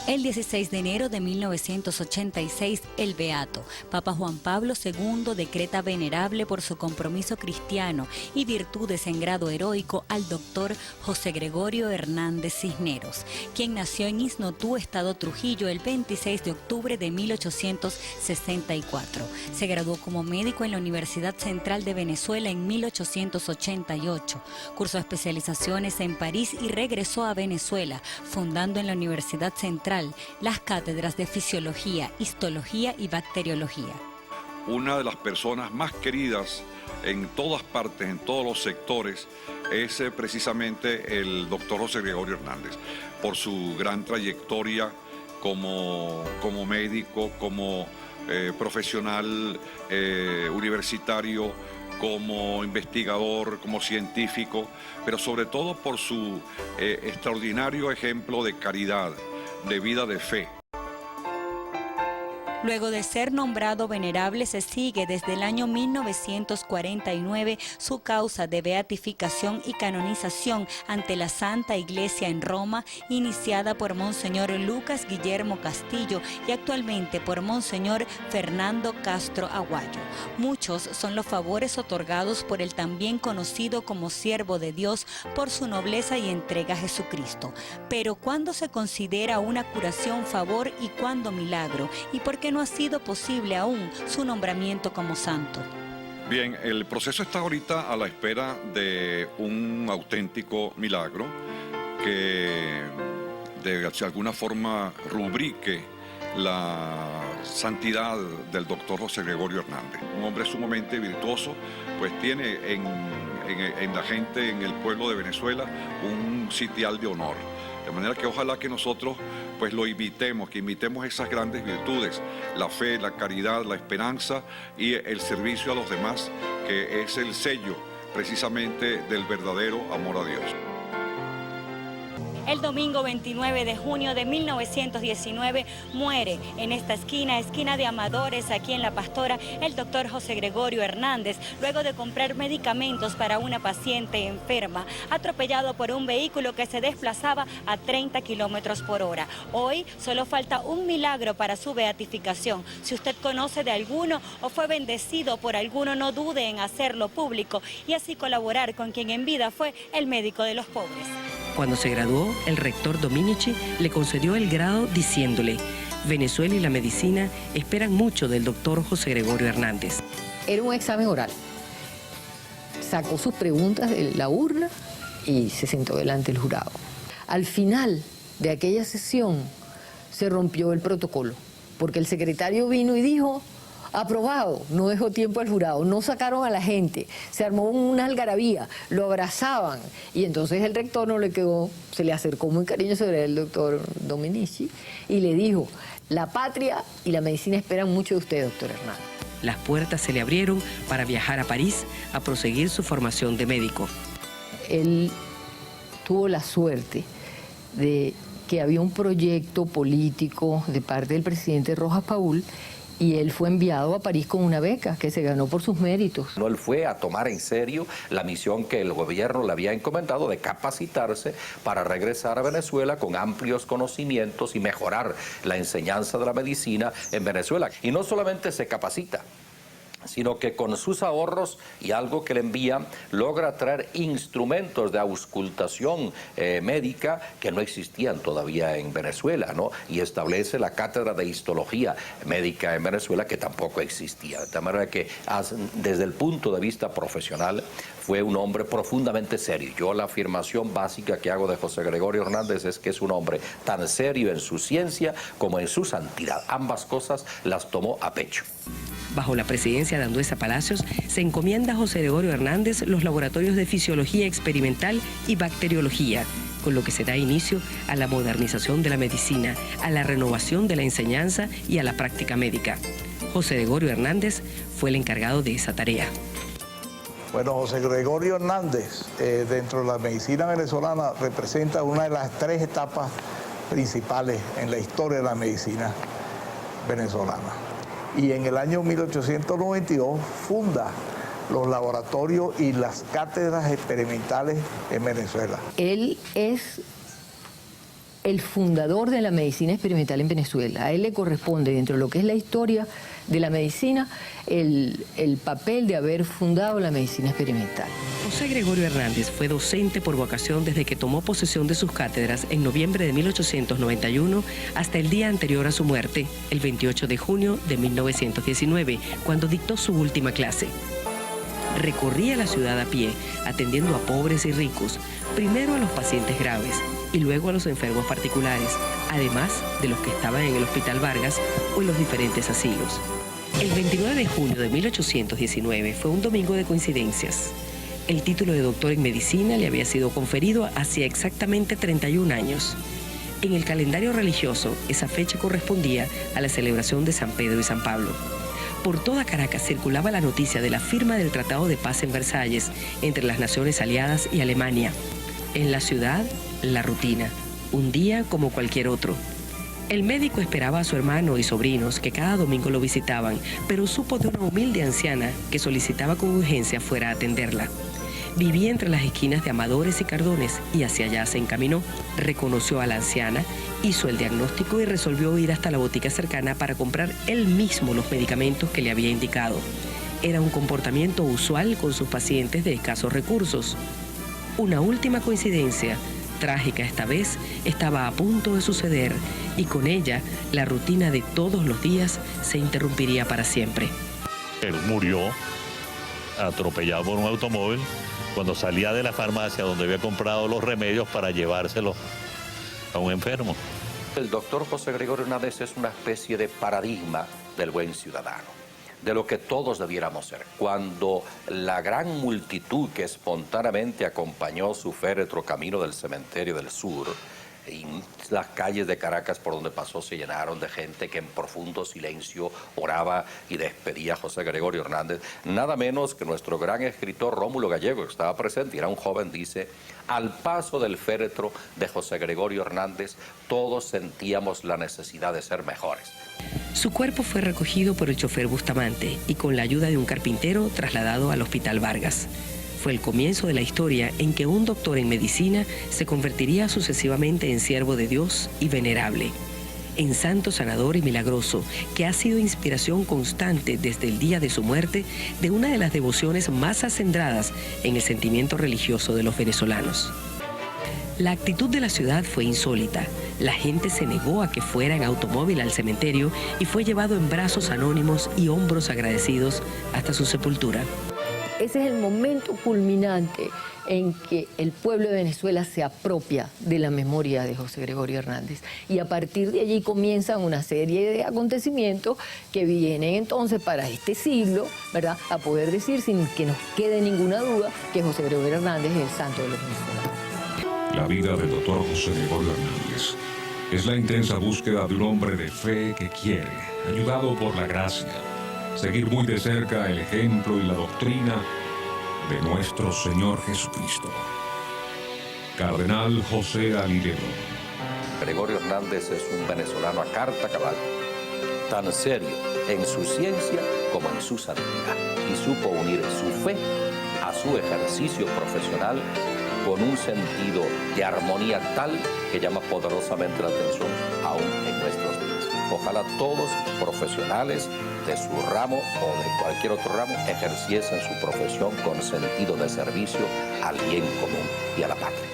El 16 de enero de 1986, el Beato Papa Juan Pablo II decreta venerable por su compromiso cristiano y virtudes en grado heroico al doctor José Gregorio Hernández Cisneros, quien nació en Isnotú, Estado Trujillo, el 26 de octubre de 1864. Se graduó como médico en la Universidad Central de Venezuela en 1888. Cursó especializaciones en París y regresó a Venezuela, fundando en la Universidad Central las cátedras de Fisiología, Histología y Bacteriología. Una de las personas más queridas en todas partes, en todos los sectores, es precisamente el doctor José Gregorio Hernández, por su gran trayectoria como médico, como profesional universitario, como investigador, como científico, pero sobre todo por su extraordinario ejemplo de caridad, de vida de fe. Luego de ser nombrado venerable, se sigue desde el año 1949 su causa de beatificación y canonización ante la Santa Iglesia en Roma, iniciada por Monseñor Lucas Guillermo Castillo y actualmente por Monseñor Fernando Castro Aguayo. Muchos son los favores otorgados por el también conocido como siervo de Dios por su nobleza y entrega a Jesucristo. Pero ¿cuándo se considera una curación favor y cuándo milagro? ¿Y por qué no ha sido posible aún su nombramiento como santo? Bien, el proceso está ahorita a la espera de un auténtico milagro que de alguna forma rubrique la santidad del doctor José Gregorio Hernández. Un hombre sumamente virtuoso, pues tiene en la gente, en el pueblo de Venezuela, un sitial de honor. De manera que ojalá que nosotros pues lo imitemos, que imitemos esas grandes virtudes, la fe, la caridad, la esperanza y el servicio a los demás, que es el sello precisamente del verdadero amor a Dios. El domingo 29 de junio de 1919 muere en esta esquina de Amadores, aquí en La Pastora, el doctor José Gregorio Hernández, luego de comprar medicamentos para una paciente enferma, atropellado por un vehículo que se desplazaba a 30 kilómetros por hora. Hoy solo falta un milagro para su beatificación. Si usted conoce de alguno o fue bendecido por alguno, no dude en hacerlo público y así colaborar con quien en vida fue el médico de los pobres. Cuando se graduó, el rector Dominici le concedió el grado diciéndole: Venezuela y la medicina esperan mucho del doctor José Gregorio Hernández. Era un examen oral. Sacó sus preguntas de la urna y se sentó delante del jurado. Al final de aquella sesión se rompió el protocolo, porque el secretario vino y dijo: aprobado, no dejó tiempo al jurado, no sacaron a la gente, se armó una algarabía, lo abrazaban y entonces el rector no le quedó, se le acercó muy cariñoso, era el doctor Dominici, y le dijo: la patria y la medicina esperan mucho de usted, doctor Hernández. Las puertas se le abrieron para viajar a París a proseguir su formación de médico. Él tuvo la suerte de que había un proyecto político de parte del presidente Rojas Paul, y él fue enviado a París con una beca que se ganó por sus méritos. No, él fue a tomar en serio la misión que el gobierno le había encomendado de capacitarse para regresar a Venezuela con amplios conocimientos y mejorar la enseñanza de la medicina en Venezuela. Y no solamente se capacita, sino que con sus ahorros y algo que le envían, logra traer instrumentos de auscultación médica que no existían todavía en Venezuela, ¿no? Y establece la cátedra de histología médica en Venezuela, que tampoco existía. De manera que desde el punto de vista profesional fue un hombre profundamente serio. Yo la afirmación básica que hago de José Gregorio Hernández es que es un hombre tan serio en su ciencia como en su santidad. Ambas cosas las tomó a pecho. Bajo la presidencia de Andueza Palacios, se encomienda a José Gregorio Hernández los laboratorios de fisiología experimental y bacteriología, con lo que se da inicio a la modernización de la medicina, a la renovación de la enseñanza y a la práctica médica. José Gregorio Hernández fue el encargado de esa tarea. Bueno, José Gregorio Hernández, dentro de la medicina venezolana, representa una de las 3 etapas principales en la historia de la medicina venezolana. Y en el año 1892 funda los laboratorios y las cátedras experimentales en Venezuela. Él es el fundador de la medicina experimental en Venezuela. A él le corresponde, dentro de lo que es la historia de la medicina, el papel de haber fundado la medicina experimental. José Gregorio Hernández fue docente por vocación desde que tomó posesión de sus cátedras en noviembre de 1891 hasta el día anterior a su muerte, el 28 de junio de 1919, cuando dictó su última clase. Recorría la ciudad a pie, atendiendo a pobres y ricos, primero a los pacientes graves y luego a los enfermos particulares, además de los que estaban en el Hospital Vargas o en los diferentes asilos. El 29 de junio de 1819 fue un domingo de coincidencias. El título de doctor en medicina le había sido conferido hacía exactamente 31 años. En el calendario religioso, esa fecha correspondía a la celebración de San Pedro y San Pablo. Por toda Caracas circulaba la noticia de la firma del Tratado de Paz en Versalles entre las naciones aliadas y Alemania. En la ciudad, la rutina, un día como cualquier otro. El médico esperaba a su hermano y sobrinos que cada domingo lo visitaban, pero supo de una humilde anciana que solicitaba con urgencia fuera a atenderla. Vivía entre las esquinas de Amadores y Cardones y hacia allá se encaminó. Reconoció a la anciana, hizo el diagnóstico y resolvió ir hasta la botica cercana para comprar él mismo los medicamentos que le había indicado. Era un comportamiento usual con sus pacientes de escasos recursos. Una última coincidencia, trágica esta vez, estaba a punto de suceder y con ella la rutina de todos los días se interrumpiría para siempre. Él murió atropellado por un automóvil cuando salía de la farmacia donde había comprado los remedios para llevárselos a un enfermo. El doctor José Gregorio Hernández es una especie de paradigma del buen ciudadano, de lo que todos debiéramos ser. Cuando la gran multitud que espontáneamente acompañó su féretro camino del cementerio del sur, y las calles de Caracas por donde pasó se llenaron de gente que en profundo silencio oraba y despedía a José Gregorio Hernández, nada menos que nuestro gran escritor Rómulo Gallego, que estaba presente y era un joven, dice: al paso del féretro de José Gregorio Hernández, todos sentíamos la necesidad de ser mejores. Su cuerpo fue recogido por el chofer Bustamante y con la ayuda de un carpintero trasladado al Hospital Vargas. Fue el comienzo de la historia en que un doctor en medicina se convertiría sucesivamente en siervo de Dios y venerable, en santo sanador y milagroso, que ha sido inspiración constante desde el día de su muerte de una de las devociones más acendradas en el sentimiento religioso de los venezolanos. La actitud de la ciudad fue insólita. La gente se negó a que fuera en automóvil al cementerio y fue llevado en brazos anónimos y hombros agradecidos hasta su sepultura. Ese es el momento culminante en que el pueblo de Venezuela se apropia de la memoria de José Gregorio Hernández. Y a partir de allí comienzan una serie de acontecimientos que vienen entonces para este siglo, ¿verdad?, a poder decir sin que nos quede ninguna duda que José Gregorio Hernández es el santo de los venezolanos. La vida del doctor José Gregorio Hernández es la intensa búsqueda de un hombre de fe que quiere, ayudado por la gracia, seguir muy de cerca el ejemplo y la doctrina de nuestro Señor Jesucristo. Cardenal José Alidero. Gregorio Hernández es un venezolano a carta cabal, tan serio en su ciencia como en su santidad, y supo unir su fe a su ejercicio profesional con un sentido de armonía tal que llama poderosamente la atención aún en nuestros días. Ojalá todos profesionales de su ramo o de cualquier otro ramo ejerciesen su profesión con sentido de servicio al bien común y a la patria.